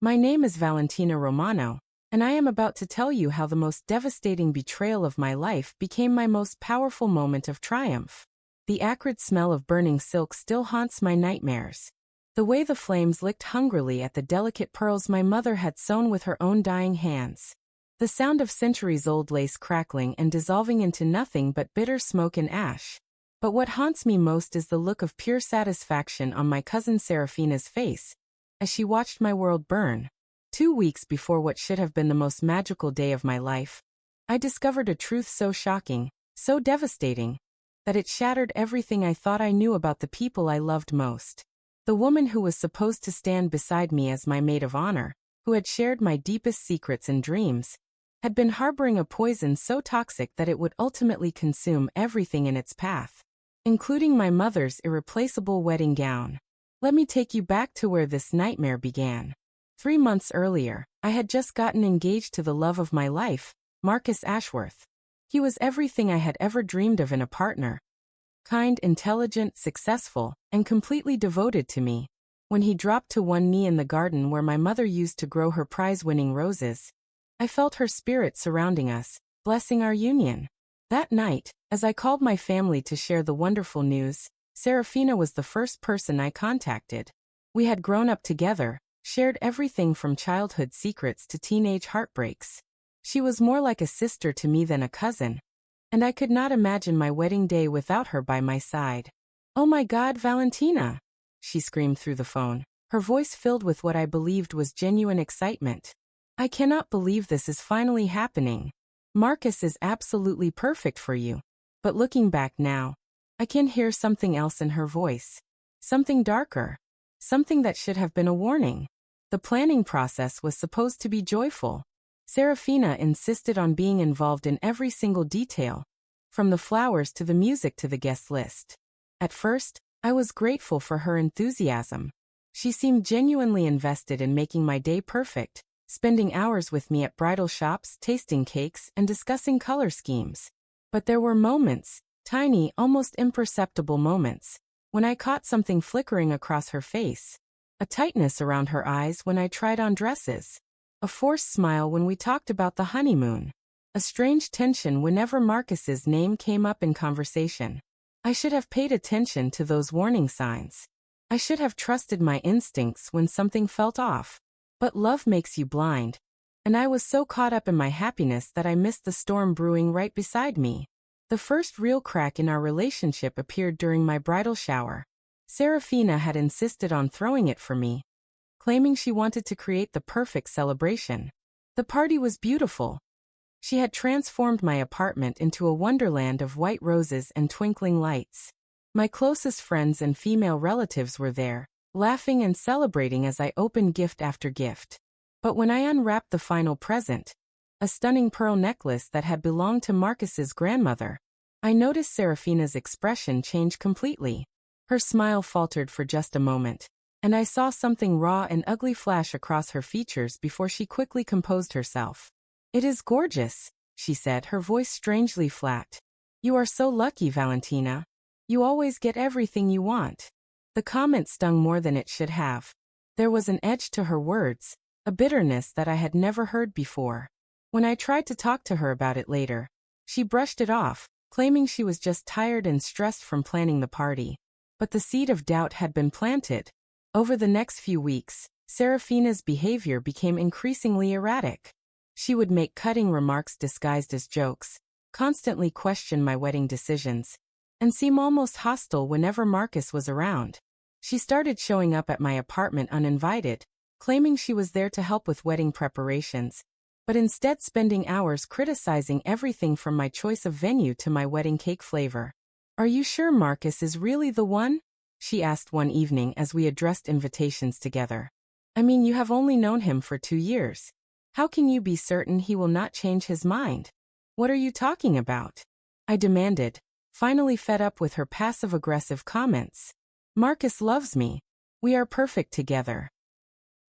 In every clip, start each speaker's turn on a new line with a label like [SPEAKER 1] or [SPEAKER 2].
[SPEAKER 1] My name is Valentina Romano, and I am about to tell you how the most devastating betrayal of my life became my most powerful moment of triumph. The acrid smell of burning silk still haunts my nightmares. The way the flames licked hungrily at the delicate pearls my mother had sewn with her own dying hands. The sound of centuries-old lace crackling and dissolving into nothing but bitter smoke and ash. But what haunts me most is the look of pure satisfaction on my cousin Serafina's face, as she watched my world burn. 2 weeks before what should have been the most magical day of my life, I discovered a truth so shocking, so devastating, that it shattered everything I thought I knew about the people I loved most. The woman who was supposed to stand beside me as my maid of honor, who had shared my deepest secrets and dreams, had been harboring a poison so toxic that it would ultimately consume everything in its path, including my mother's irreplaceable wedding gown. Let me take you back to where this nightmare began. 3 months earlier, I had just gotten engaged to the love of my life, Marcus Ashworth. He was everything I had ever dreamed of in a partner. Kind, intelligent, successful, and completely devoted to me. When he dropped to one knee in the garden where my mother used to grow her prize-winning roses, I felt her spirit surrounding us, blessing our union. That night, as I called my family to share the wonderful news, Serafina was the first person I contacted. We had grown up together, shared everything from childhood secrets to teenage heartbreaks. She was more like a sister to me than a cousin, and I could not imagine my wedding day without her by my side. "Oh my God, Valentina!" she screamed through the phone, her voice filled with what I believed was genuine excitement. "I cannot believe this is finally happening. Marcus is absolutely perfect for you." But looking back now, I can hear something else in her voice. Something darker. Something that should have been a warning. The planning process was supposed to be joyful. Serafina insisted on being involved in every single detail, from the flowers to the music to the guest list. At first, I was grateful for her enthusiasm. She seemed genuinely invested in making my day perfect, spending hours with me at bridal shops, tasting cakes, and discussing color schemes. But there were moments, tiny, almost imperceptible moments, when I caught something flickering across her face. A tightness around her eyes when I tried on dresses. A forced smile when we talked about the honeymoon. A strange tension whenever Marcus's name came up in conversation. I should have paid attention to those warning signs. I should have trusted my instincts when something felt off. But love makes you blind. And I was so caught up in my happiness that I missed the storm brewing right beside me. The first real crack in our relationship appeared during my bridal shower. Serafina had insisted on throwing it for me, claiming she wanted to create the perfect celebration. The party was beautiful. She had transformed my apartment into a wonderland of white roses and twinkling lights. My closest friends and female relatives were there, laughing and celebrating as I opened gift after gift. But when I unwrapped the final present, a stunning pearl necklace that had belonged to Marcus's grandmother, I noticed Serafina's expression change completely. Her smile faltered for just a moment, and I saw something raw and ugly flash across her features before she quickly composed herself. "It is gorgeous," she said, her voice strangely flat. "You are so lucky, Valentina. You always get everything you want." The comment stung more than it should have. There was an edge to her words, a bitterness that I had never heard before. When I tried to talk to her about it later, she brushed it off, claiming she was just tired and stressed from planning the party. But the seed of doubt had been planted. Over the next few weeks, Serafina's behavior became increasingly erratic. She would make cutting remarks disguised as jokes, constantly question my wedding decisions, and seem almost hostile whenever Marcus was around. She started showing up at my apartment uninvited, claiming she was there to help with wedding preparations, but instead spending hours criticizing everything from my choice of venue to my wedding cake flavor. "Are you sure Marcus is really the one?" she asked one evening as we addressed invitations together. "I mean, you have only known him for 2 years. How can you be certain he will not change his mind?" "What are you talking about?" I demanded, finally fed up with her passive-aggressive comments. "Marcus loves me. We are perfect together."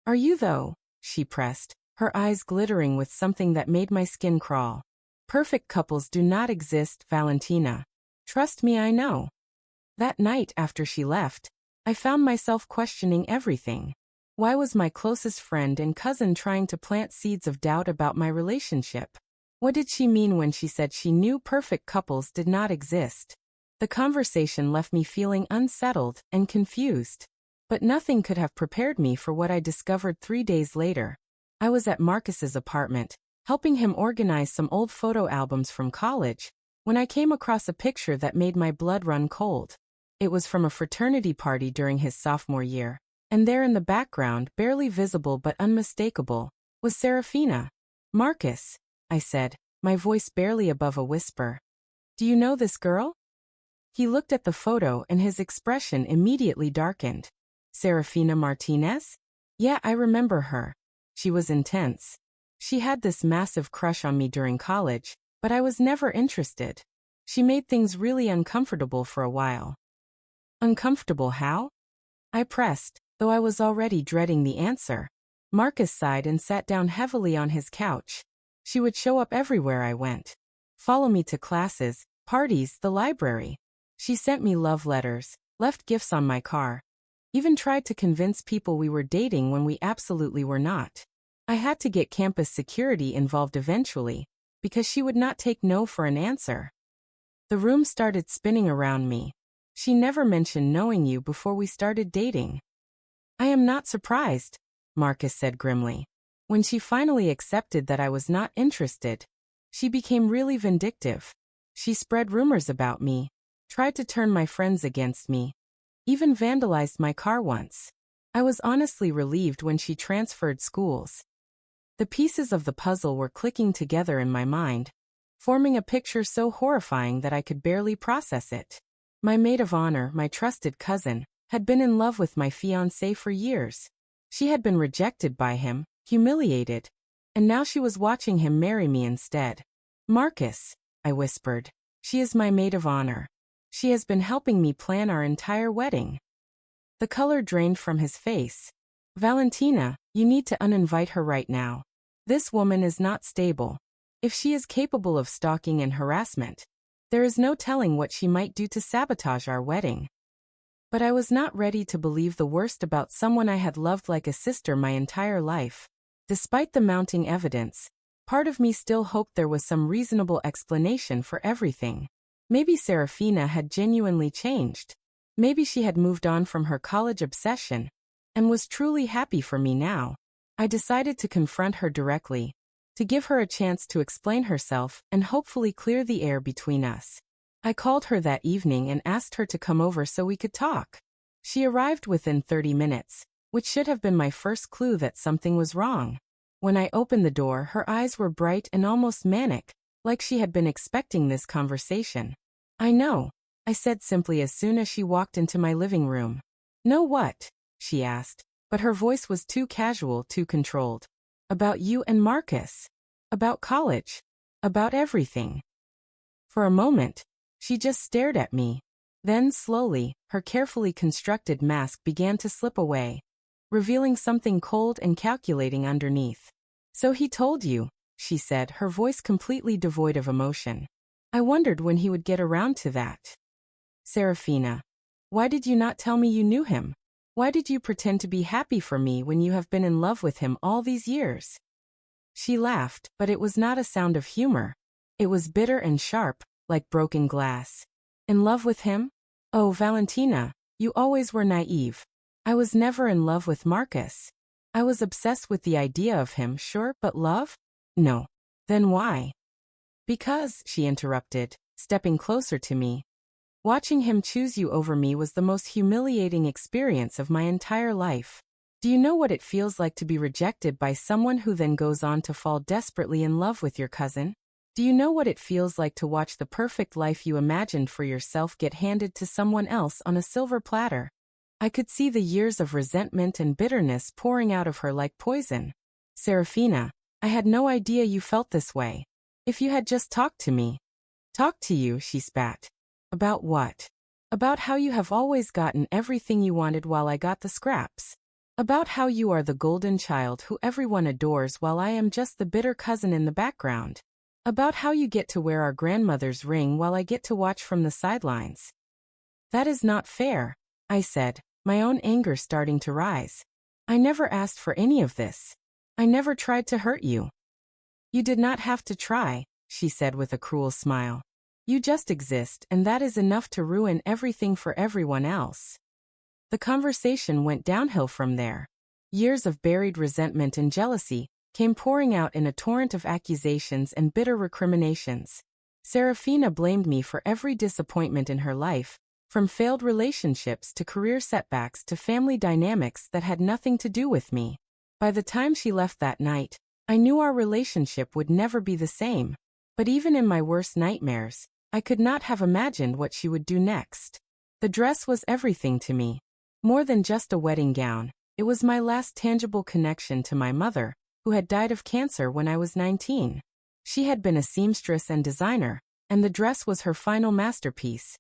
[SPEAKER 1] "Are you though?" she pressed, her eyes glittering with something that made my skin crawl. "Perfect couples do not exist, Valentina. Trust me, I know." That night after she left, I found myself questioning everything. Why was my closest friend and cousin trying to plant seeds of doubt about my relationship? What did she mean when she said she knew perfect couples did not exist? The conversation left me feeling unsettled and confused. But nothing could have prepared me for what I discovered 3 days later. I was at Marcus's apartment, helping him organize some old photo albums from college, when I came across a picture that made my blood run cold. It was from a fraternity party during his sophomore year, and there in the background, barely visible but unmistakable, was Serafina. "Marcus," I said, my voice barely above a whisper. "Do you know this girl?" He looked at the photo and his expression immediately darkened. "Serafina Martinez? Yeah, I remember her. She was intense. She had this massive crush on me during college, but I was never interested. She made things really uncomfortable for a while." "Uncomfortable how?" I pressed, though I was already dreading the answer. Marcus sighed and sat down heavily on his couch. "She would show up everywhere I went. Follow me to classes, parties, the library. She sent me love letters, left gifts on my car. Even tried to convince people we were dating when we absolutely were not. I had to get campus security involved eventually, because she would not take no for an answer." The room started spinning around me. "She never mentioned knowing you before we started dating." "I am not surprised," Marcus said grimly. "When she finally accepted that I was not interested, she became really vindictive. She spread rumors about me, tried to turn my friends against me, even vandalized my car once. I was honestly relieved when she transferred schools." The pieces of the puzzle were clicking together in my mind, forming a picture so horrifying that I could barely process it. My maid of honor, my trusted cousin, had been in love with my fiancé for years. She had been rejected by him, humiliated, and now she was watching him marry me instead. "Marcus," I whispered, "she is my maid of honor. She has been helping me plan our entire wedding." The color drained from his face. "Valentina, you need to uninvite her right now. This woman is not stable. If she is capable of stalking and harassment, there is no telling what she might do to sabotage our wedding." But I was not ready to believe the worst about someone I had loved like a sister my entire life. Despite the mounting evidence, part of me still hoped there was some reasonable explanation for everything. Maybe Serafina had genuinely changed. Maybe she had moved on from her college obsession and was truly happy for me now. I decided to confront her directly, to give her a chance to explain herself and hopefully clear the air between us. I called her that evening and asked her to come over so we could talk. She arrived within 30 minutes, which should have been my first clue that something was wrong. When I opened the door, her eyes were bright and almost manic, like she had been expecting this conversation. "I know," I said simply as soon as she walked into my living room. "Know what?" she asked, but her voice was too casual, too controlled. "About you and Marcus. About college. About everything." For a moment, she just stared at me. Then slowly, her carefully constructed mask began to slip away, revealing something cold and calculating underneath. "So he told you," she said, her voice completely devoid of emotion. I wondered when he would get around to that. "Serafina, why did you not tell me you knew him? Why did you pretend to be happy for me when you have been in love with him all these years?" She laughed, but it was not a sound of humor. It was bitter and sharp, like broken glass. "In love with him? Oh, Valentina, you always were naive. I was never in love with Marcus. I was obsessed with the idea of him, sure, but love? No. Then why?" "Because," she interrupted, stepping closer to me, "watching him choose you over me was the most humiliating experience of my entire life. Do you know what it feels like to be rejected by someone who then goes on to fall desperately in love with your cousin? Do you know what it feels like to watch the perfect life you imagined for yourself get handed to someone else on a silver platter?" I could see the years of resentment and bitterness pouring out of her like poison. "Serafina, I had no idea you felt this way. If you had just talked to me." "Talked to you," she spat. "About what?" "About how you have always gotten everything you wanted while I got the scraps. About how you are the golden child who everyone adores while I am just the bitter cousin in the background. About how you get to wear our grandmother's ring while I get to watch from the sidelines." "That is not fair," I said, my own anger starting to rise. I never asked for any of this. I never tried to hurt you. You did not have to try, she said with a cruel smile. You just exist, and that is enough to ruin everything for everyone else. The conversation went downhill from there. Years of buried resentment and jealousy came pouring out in a torrent of accusations and bitter recriminations. Serafina blamed me for every disappointment in her life, from failed relationships to career setbacks to family dynamics that had nothing to do with me. By the time she left that night, I knew our relationship would never be the same. But even in my worst nightmares, I could not have imagined what she would do next. The dress was everything to me. More than just a wedding gown, it was my last tangible connection to my mother, who had died of cancer when I was 19. She had been a seamstress and designer, and the dress was her final masterpiece.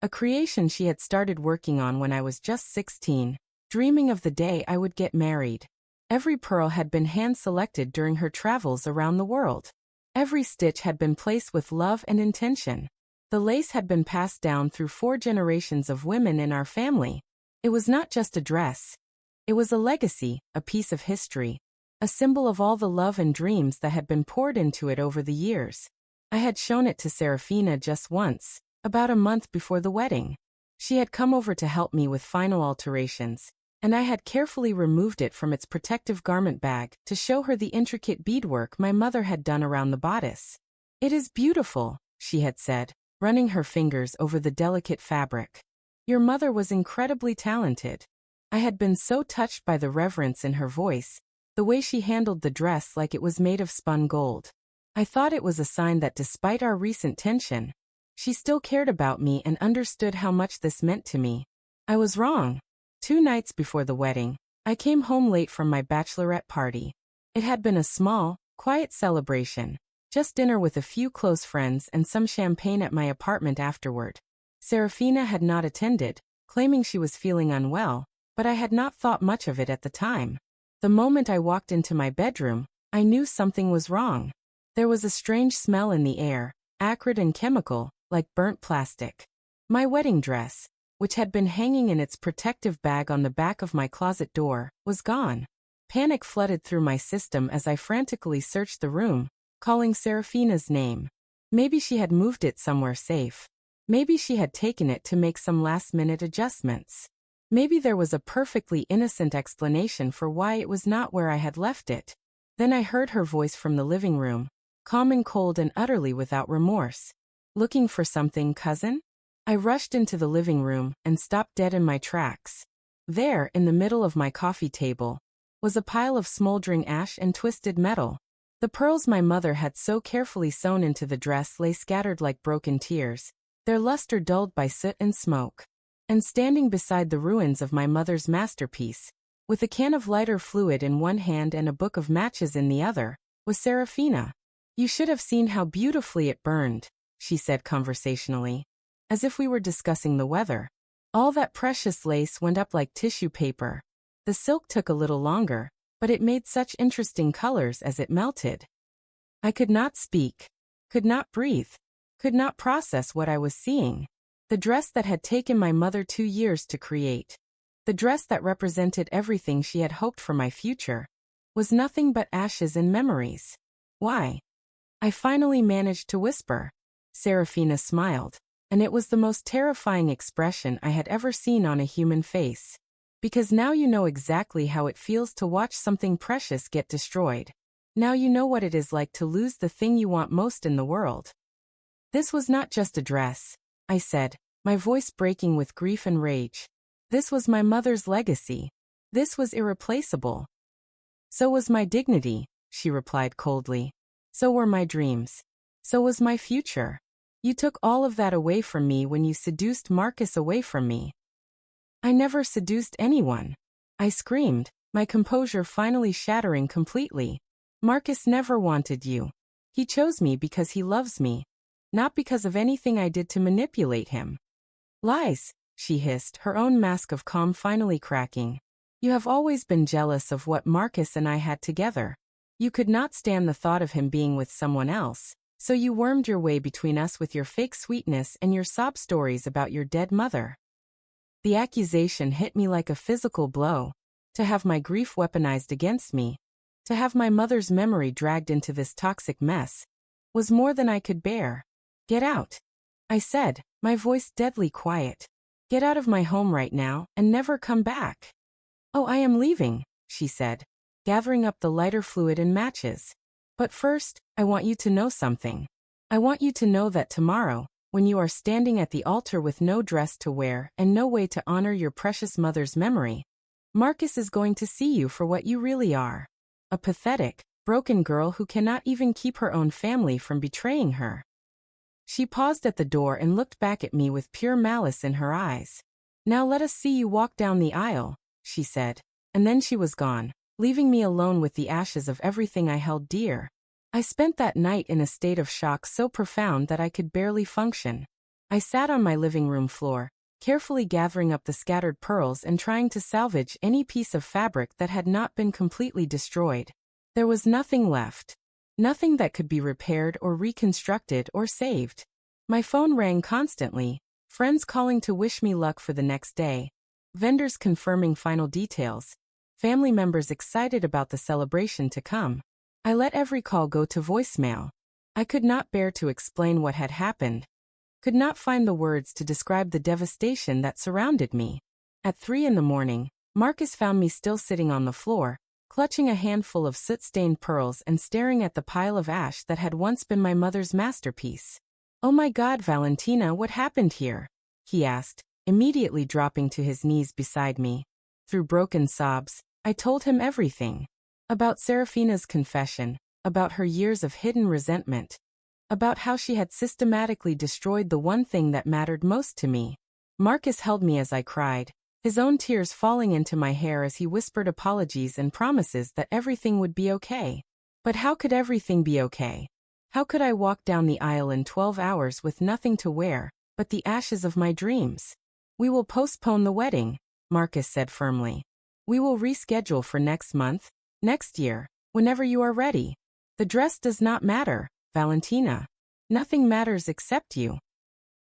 [SPEAKER 1] A creation she had started working on when I was just 16, dreaming of the day I would get married. Every pearl had been hand-selected during her travels around the world. Every stitch had been placed with love and intention. The lace had been passed down through 4 generations of women in our family. It was not just a dress. It was a legacy, a piece of history, a symbol of all the love and dreams that had been poured into it over the years. I had shown it to Serafina just once, about a month before the wedding. She had come over to help me with final alterations, and I had carefully removed it from its protective garment bag to show her the intricate beadwork my mother had done around the bodice. It is beautiful, she had said, running her fingers over the delicate fabric. Your mother was incredibly talented. I had been so touched by the reverence in her voice, the way she handled the dress like it was made of spun gold. I thought it was a sign that despite our recent tension, she still cared about me and understood how much this meant to me. I was wrong. 2 nights before the wedding, I came home late from my bachelorette party. It had been a small, quiet celebration, just dinner with a few close friends and some champagne at my apartment afterward. Serafina had not attended, claiming she was feeling unwell, but I had not thought much of it at the time. The moment I walked into my bedroom, I knew something was wrong. There was a strange smell in the air, acrid and chemical, like burnt plastic. My wedding dress, which had been hanging in its protective bag on the back of my closet door, was gone. Panic flooded through my system as I frantically searched the room, calling Serafina's name. Maybe she had moved it somewhere safe. Maybe she had taken it to make some last-minute adjustments. Maybe there was a perfectly innocent explanation for why it was not where I had left it. Then I heard her voice from the living room, calm and cold and utterly without remorse. Looking for something, cousin? I rushed into the living room and stopped dead in my tracks. There, in the middle of my coffee table, was a pile of smoldering ash and twisted metal. The pearls my mother had so carefully sewn into the dress lay scattered like broken tears, their luster dulled by soot and smoke. And standing beside the ruins of my mother's masterpiece, with a can of lighter fluid in one hand and a book of matches in the other, was Serafina. You should have seen how beautifully it burned, she said conversationally, as if we were discussing the weather. All that precious lace went up like tissue paper. The silk took a little longer, but it made such interesting colors as it melted. I could not speak, could not breathe, could not process what I was seeing. The dress that had taken my mother 2 years to create, the dress that represented everything she had hoped for my future, was nothing but ashes and memories. Why? I finally managed to whisper. Serafina smiled, and it was the most terrifying expression I had ever seen on a human face. Because now you know exactly how it feels to watch something precious get destroyed. Now you know what it is like to lose the thing you want most in the world. This was not just a dress, I said, my voice breaking with grief and rage. This was my mother's legacy. This was irreplaceable. So was my dignity, she replied coldly. So were my dreams. So was my future. You took all of that away from me when you seduced Marcus away from me. I never seduced anyone. I screamed, my composure finally shattering completely. Marcus never wanted you. He chose me because he loves me, not because of anything I did to manipulate him. Lies, she hissed, her own mask of calm finally cracking. You have always been jealous of what Marcus and I had together. You could not stand the thought of him being with someone else, so you wormed your way between us with your fake sweetness and your sob stories about your dead mother. The accusation hit me like a physical blow. To have my grief weaponized against me, to have my mother's memory dragged into this toxic mess, was more than I could bear. Get out, I said, my voice deadly quiet. Get out of my home right now and never come back. Oh, I am leaving, she said, gathering up the lighter fluid and matches. But first, I want you to know something. I want you to know that tomorrow, when you are standing at the altar with no dress to wear and no way to honor your precious mother's memory, Marcus is going to see you for what you really are. A pathetic, broken girl who cannot even keep her own family from betraying her. She paused at the door and looked back at me with pure malice in her eyes. Now let us see you walk down the aisle, she said, and then she was gone, leaving me alone with the ashes of everything I held dear. I spent that night in a state of shock so profound that I could barely function. I sat on my living room floor, carefully gathering up the scattered pearls and trying to salvage any piece of fabric that had not been completely destroyed. There was nothing left. Nothing that could be repaired or reconstructed or saved. My phone rang constantly, friends calling to wish me luck for the next day, vendors confirming final details, family members excited about the celebration to come. I let every call go to voicemail. I could not bear to explain what had happened. Could not find the words to describe the devastation that surrounded me. At 3 a.m, Marcus found me still sitting on the floor, clutching a handful of soot-stained pearls and staring at the pile of ash that had once been my mother's masterpiece. "Oh my God, Valentina, what happened here?" he asked, immediately dropping to his knees beside me. Through broken sobs, I told him everything. About Serafina's confession, about her years of hidden resentment, about how she had systematically destroyed the one thing that mattered most to me. Marcus held me as I cried, his own tears falling into my hair as he whispered apologies and promises that everything would be okay. But how could everything be okay? How could I walk down the aisle in 12 hours with nothing to wear but the ashes of my dreams? "We will postpone the wedding," Marcus said firmly. "We will reschedule for next month, next year, whenever you are ready. The dress does not matter, Valentina. Nothing matters except you."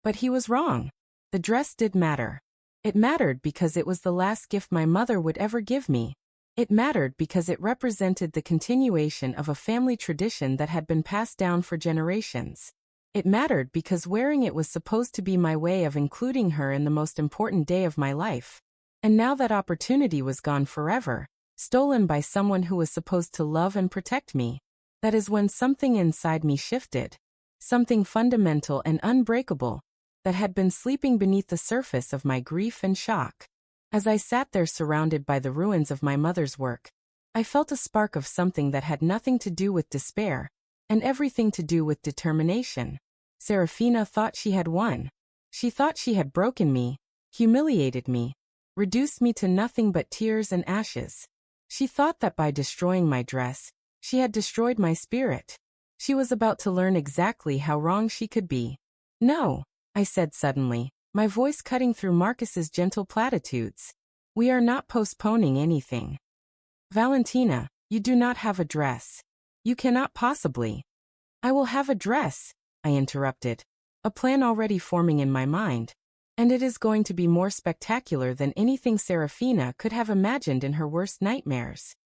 [SPEAKER 1] But he was wrong. The dress did matter. It mattered because it was the last gift my mother would ever give me. It mattered because it represented the continuation of a family tradition that had been passed down for generations. It mattered because wearing it was supposed to be my way of including her in the most important day of my life. And now that opportunity was gone forever, stolen by someone who was supposed to love and protect me. That is when something inside me shifted. Something fundamental and unbreakable that had been sleeping beneath the surface of my grief and shock. As I sat there surrounded by the ruins of my mother's work, I felt a spark of something that had nothing to do with despair, and everything to do with determination. Serafina thought she had won. She thought she had broken me, humiliated me, reduced me to nothing but tears and ashes. She thought that by destroying my dress, she had destroyed my spirit. She was about to learn exactly how wrong she could be. "No," I said suddenly, my voice cutting through Marcus's gentle platitudes. "We are not postponing anything. Valentina, you do not have a dress. You cannot possibly." "I will have a dress," I interrupted, a plan already forming in my mind. "And it is going to be more spectacular than anything Serafina could have imagined in her worst nightmares."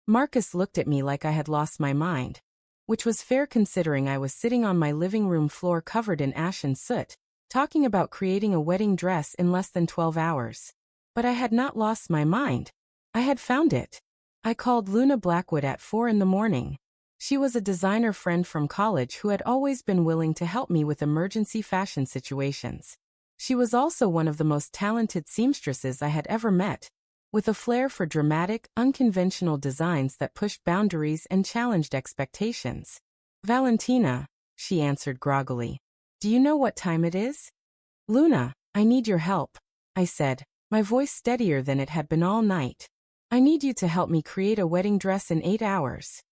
[SPEAKER 1] Marcus looked at me like I had lost my mind, which was fair considering I was sitting on my living room floor covered in ash and soot, talking about creating a wedding dress in less than 12 hours. But I had not lost my mind. I had found it. I called Luna Blackwood at 4 a.m. She was a designer friend from college who had always been willing to help me with emergency fashion situations. She was also one of the most talented seamstresses I had ever met, with a flair for dramatic, unconventional designs that pushed boundaries and challenged expectations. "Valentina," she answered groggily, "do you know what time it is?" "Luna, I need your help," I said, my voice steadier than it had been all night. "I need you to help me create a wedding dress in 8 hours.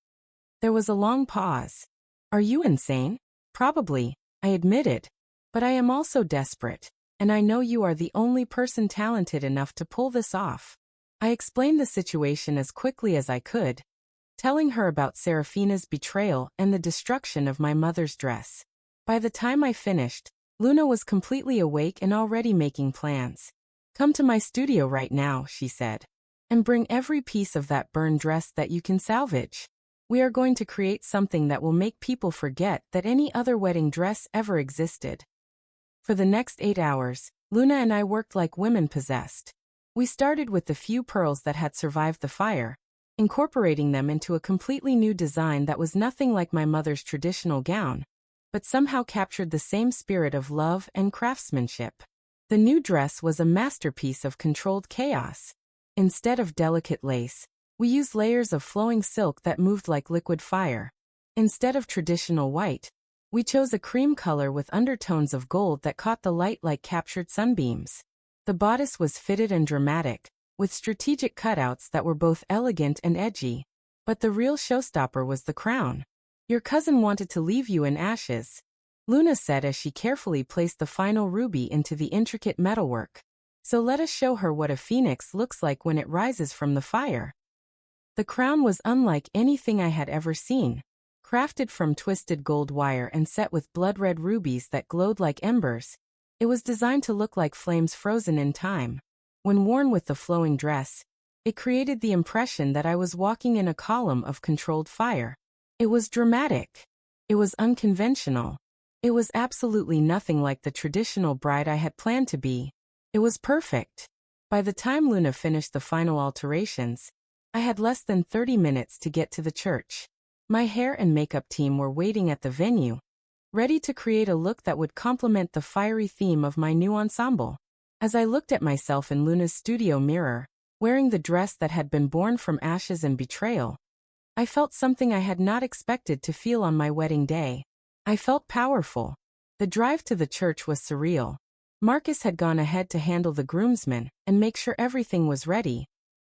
[SPEAKER 1] There was a long pause. "Are you insane?" "Probably," I admitted. "But I am also desperate, and I know you are the only person talented enough to pull this off." I explained the situation as quickly as I could, telling her about Serafina's betrayal and the destruction of my mother's dress. By the time I finished, Luna was completely awake and already making plans. "Come to my studio right now," she said. and bring every piece of that burned dress that you can salvage. We are going to create something that will make people forget that any other wedding dress ever existed. For the next 8 hours, Luna and I worked like women possessed. We started with the few pearls that had survived the fire, incorporating them into a completely new design that was nothing like my mother's traditional gown, but somehow captured the same spirit of love and craftsmanship. The new dress was a masterpiece of controlled chaos. Instead of delicate lace, we used layers of flowing silk that moved like liquid fire. Instead of traditional white, we chose a cream color with undertones of gold that caught the light like captured sunbeams. The bodice was fitted and dramatic, with strategic cutouts that were both elegant and edgy. But the real showstopper was the crown. Your cousin wanted to leave you in ashes, Luna said as she carefully placed the final ruby into the intricate metalwork. So let us show her what a phoenix looks like when it rises from the fire. The crown was unlike anything I had ever seen. Crafted from twisted gold wire and set with blood-red rubies that glowed like embers, it was designed to look like flames frozen in time. When worn with the flowing dress, it created the impression that I was walking in a column of controlled fire. It was dramatic. It was unconventional. It was absolutely nothing like the traditional bride I had planned to be. It was perfect. By the time Luna finished the final alterations, I had less than 30 minutes to get to the church. My hair and makeup team were waiting at the venue, ready to create a look that would complement the fiery theme of my new ensemble. As I looked at myself in Luna's studio mirror, wearing the dress that had been born from ashes and betrayal, I felt something I had not expected to feel on my wedding day. I felt powerful. The drive to the church was surreal. Marcus had gone ahead to handle the groomsmen and make sure everything was ready,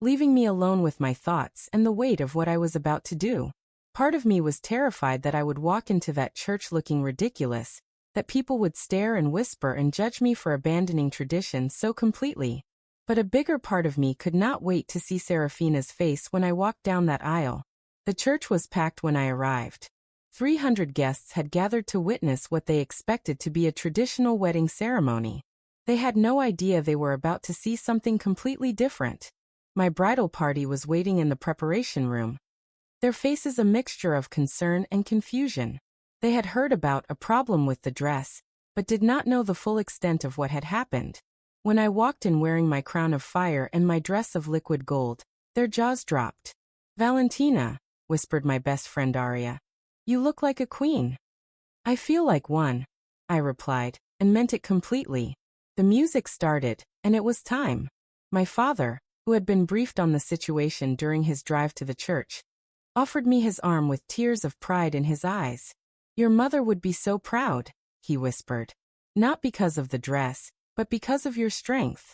[SPEAKER 1] leaving me alone with my thoughts and the weight of what I was about to do. Part of me was terrified that I would walk into that church looking ridiculous, that people would stare and whisper and judge me for abandoning tradition so completely. But a bigger part of me could not wait to see Serafina's face when I walked down that aisle. The church was packed when I arrived. 300 guests had gathered to witness what they expected to be a traditional wedding ceremony. They had no idea they were about to see something completely different. My bridal party was waiting in the preparation room, their faces a mixture of concern and confusion. They had heard about a problem with the dress, but did not know the full extent of what had happened. When I walked in wearing my crown of fire and my dress of liquid gold, their jaws dropped. "Valentina," whispered my best friend Aria, "you look like a queen." "I feel like one," I replied, and meant it completely. The music started, and it was time. My father, who had been briefed on the situation during his drive to the church, offered me his arm with tears of pride in his eyes. "Your mother would be so proud," he whispered. "Not because of the dress, but because of your strength."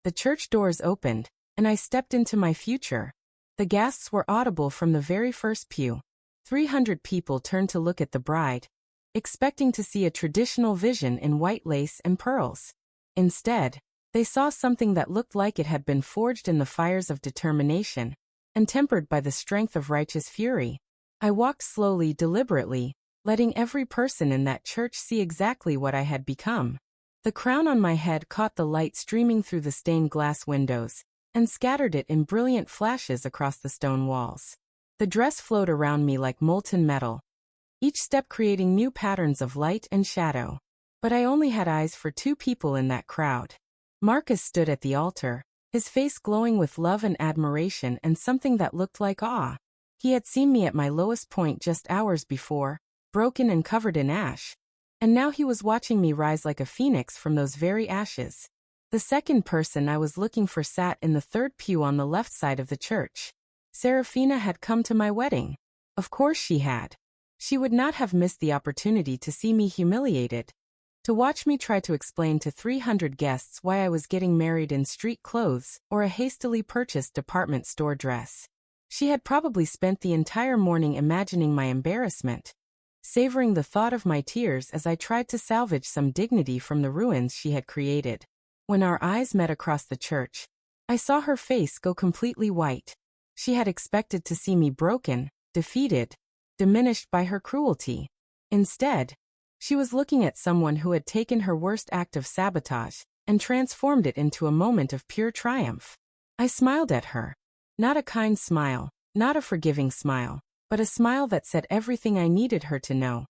[SPEAKER 1] The church doors opened, and I stepped into my future. The gasps were audible from the very first pew. 300 people turned to look at the bride, expecting to see a traditional vision in white lace and pearls. Instead, they saw something that looked like it had been forged in the fires of determination and tempered by the strength of righteous fury. I walked slowly, deliberately, letting every person in that church see exactly what I had become. The crown on my head caught the light streaming through the stained glass windows and scattered it in brilliant flashes across the stone walls. The dress flowed around me like molten metal, each step creating new patterns of light and shadow. But I only had eyes for 2 people in that crowd. Marcus stood at the altar, his face glowing with love and admiration and something that looked like awe. He had seen me at my lowest point just hours before, broken and covered in ash. And now he was watching me rise like a phoenix from those very ashes. The second person I was looking for sat in the third pew on the left side of the church. Serafina had come to my wedding. Of course she had. She would not have missed the opportunity to see me humiliated, to watch me try to explain to 300 guests why I was getting married in street clothes or a hastily purchased department store dress. She had probably spent the entire morning imagining my embarrassment, savoring the thought of my tears as I tried to salvage some dignity from the ruins she had created. When our eyes met across the church, I saw her face go completely white. She had expected to see me broken, defeated, diminished by her cruelty. Instead, she was looking at someone who had taken her worst act of sabotage and transformed it into a moment of pure triumph. I smiled at her. Not a kind smile, not a forgiving smile, but a smile that said everything I needed her to know.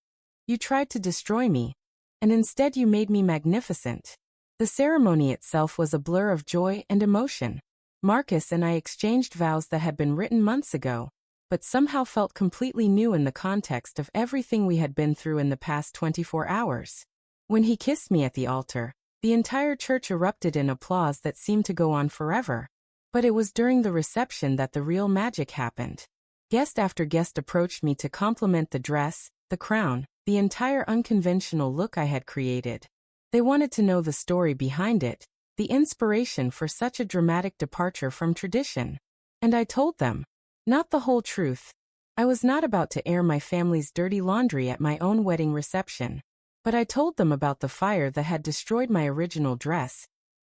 [SPEAKER 1] You tried to destroy me, and instead you made me magnificent. The ceremony itself was a blur of joy and emotion. Marcus and I exchanged vows that had been written months ago, but somehow felt completely new in the context of everything we had been through in the past 24 hours. When he kissed me at the altar, the entire church erupted in applause that seemed to go on forever. But it was during the reception that the real magic happened. Guest after guest approached me to compliment the dress, the crown, the entire unconventional look I had created. They wanted to know the story behind it, the inspiration for such a dramatic departure from tradition. And I told them. Not the whole truth. I was not about to air my family's dirty laundry at my own wedding reception. But I told them about the fire that had destroyed my original dress,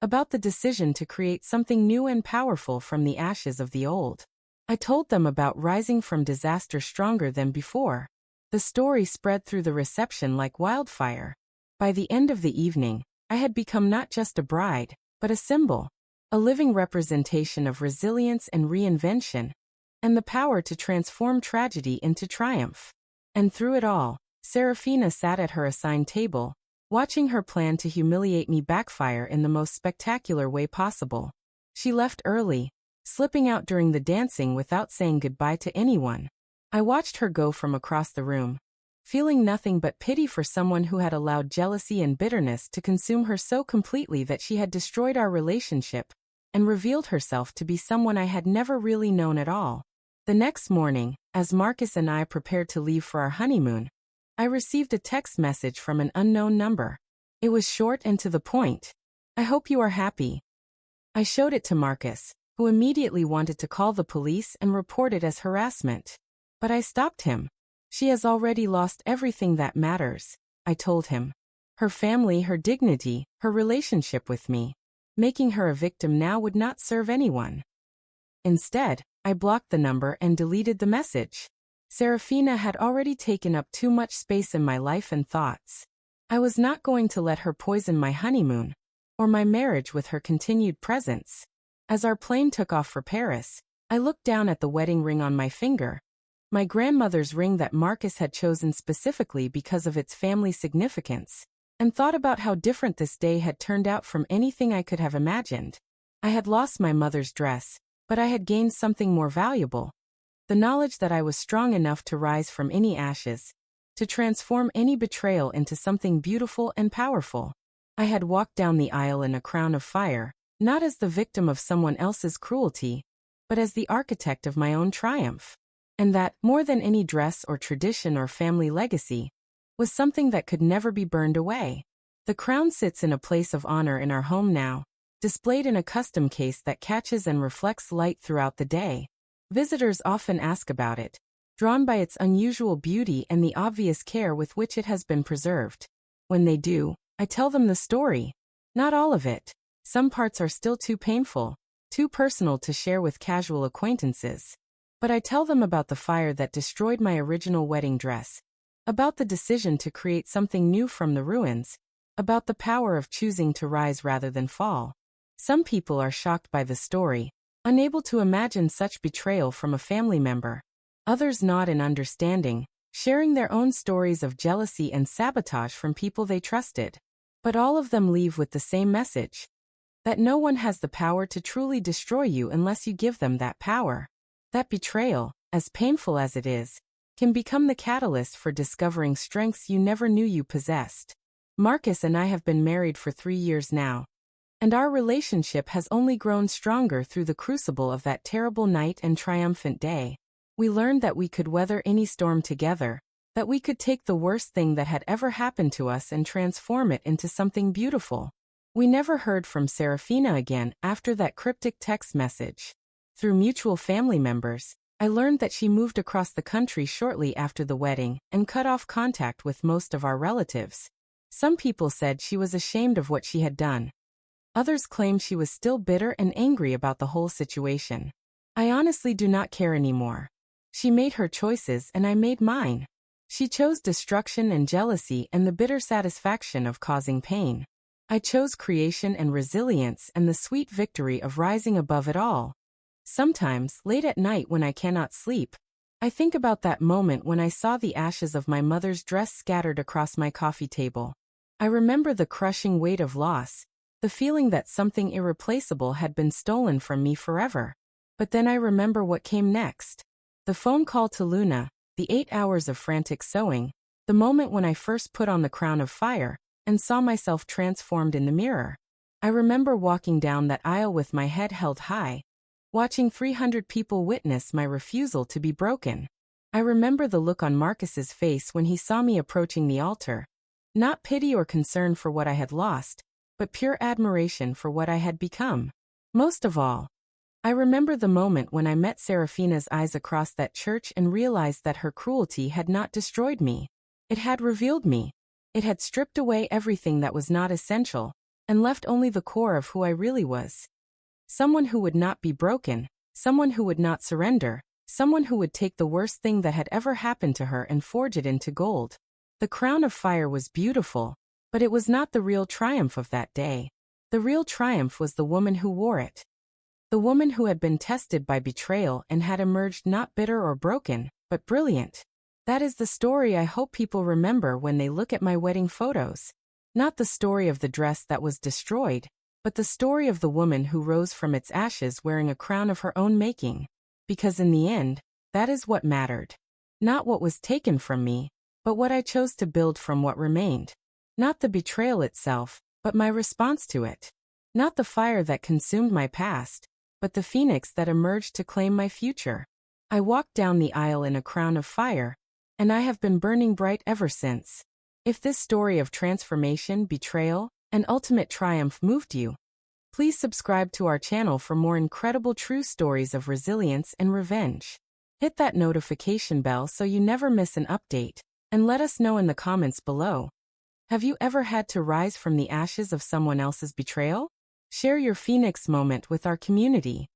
[SPEAKER 1] about the decision to create something new and powerful from the ashes of the old. I told them about rising from disaster stronger than before. The story spread through the reception like wildfire. By the end of the evening, I had become not just a bride, but a symbol, a living representation of resilience and reinvention, and the power to transform tragedy into triumph. And through it all, Serafina sat at her assigned table, watching her plan to humiliate me backfire in the most spectacular way possible. She left early, slipping out during the dancing without saying goodbye to anyone. I watched her go from across the room, feeling nothing but pity for someone who had allowed jealousy and bitterness to consume her so completely that she had destroyed our relationship and revealed herself to be someone I had never really known at all. The next morning, as Marcus and I prepared to leave for our honeymoon, I received a text message from an unknown number. It was short and to the point. I hope you are happy. I showed it to Marcus, who immediately wanted to call the police and report it as harassment. But I stopped him. She has already lost everything that matters, I told him. Her family, her dignity, her relationship with me. Making her a victim now would not serve anyone. Instead, I blocked the number and deleted the message. Serafina had already taken up too much space in my life and thoughts. I was not going to let her poison my honeymoon, or my marriage with her continued presence. As our plane took off for Paris, I looked down at the wedding ring on my finger, my grandmother's ring that Marcus had chosen specifically because of its family significance, and thought about how different this day had turned out from anything I could have imagined. I had lost my mother's dress, but I had gained something more valuable. The knowledge that I was strong enough to rise from any ashes, to transform any betrayal into something beautiful and powerful. I had walked down the aisle in a crown of fire, not as the victim of someone else's cruelty, but as the architect of my own triumph. And that, more than any dress or tradition or family legacy, was something that could never be burned away. The crown sits in a place of honor in our home now, displayed in a custom case that catches and reflects light throughout the day. Visitors often ask about it, drawn by its unusual beauty and the obvious care with which it has been preserved. When they do, I tell them the story. Not all of it. Some parts are still too painful, too personal to share with casual acquaintances. But I tell them about the fire that destroyed my original wedding dress, about the decision to create something new from the ruins, about the power of choosing to rise rather than fall. Some people are shocked by the story, unable to imagine such betrayal from a family member. Others nod in understanding, sharing their own stories of jealousy and sabotage from people they trusted. But all of them leave with the same message: that no one has the power to truly destroy you unless you give them that power. That betrayal, as painful as it is, can become the catalyst for discovering strengths you never knew you possessed. Marcus and I have been married for 3 years now, and our relationship has only grown stronger through the crucible of that terrible night and triumphant day. We learned that we could weather any storm together, that we could take the worst thing that had ever happened to us and transform it into something beautiful. We never heard from Serafina again after that cryptic text message. Through mutual family members, I learned that she moved across the country shortly after the wedding and cut off contact with most of our relatives. Some people said she was ashamed of what she had done. Others claimed she was still bitter and angry about the whole situation. I honestly do not care anymore. She made her choices and I made mine. She chose destruction and jealousy and the bitter satisfaction of causing pain. I chose creation and resilience and the sweet victory of rising above it all. Sometimes, late at night when I cannot sleep, I think about that moment when I saw the ashes of my mother's dress scattered across my coffee table. I remember the crushing weight of loss, the feeling that something irreplaceable had been stolen from me forever. But then I remember what came next. The phone call to Luna, the 8 hours of frantic sewing, the moment when I first put on the crown of fire and saw myself transformed in the mirror. I remember walking down that aisle with my head held high, watching 300 people witness my refusal to be broken. I remember the look on Marcus's face when he saw me approaching the altar. Not pity or concern for what I had lost, but pure admiration for what I had become. Most of all, I remember the moment when I met Serafina's eyes across that church and realized that her cruelty had not destroyed me. It had revealed me. It had stripped away everything that was not essential, and left only the core of who I really was. Someone who would not be broken, someone who would not surrender, someone who would take the worst thing that had ever happened to her and forge it into gold. The crown of fire was beautiful, but it was not the real triumph of that day. The real triumph was the woman who wore it. The woman who had been tested by betrayal and had emerged not bitter or broken, but brilliant. That is the story I hope people remember when they look at my wedding photos. Not the story of the dress that was destroyed, but the story of the woman who rose from its ashes wearing a crown of her own making. Because in the end, that is what mattered. Not what was taken from me, but what I chose to build from what remained. Not the betrayal itself, but my response to it. Not the fire that consumed my past, but the phoenix that emerged to claim my future. I walked down the aisle in a crown of fire, and I have been burning bright ever since. If this story of transformation, betrayal, and ultimate triumph moved you, please subscribe to our channel for more incredible true stories of resilience and revenge. Hit that notification bell so you never miss an update, and let us know in the comments below. Have you ever had to rise from the ashes of someone else's betrayal? Share your Phoenix moment with our community.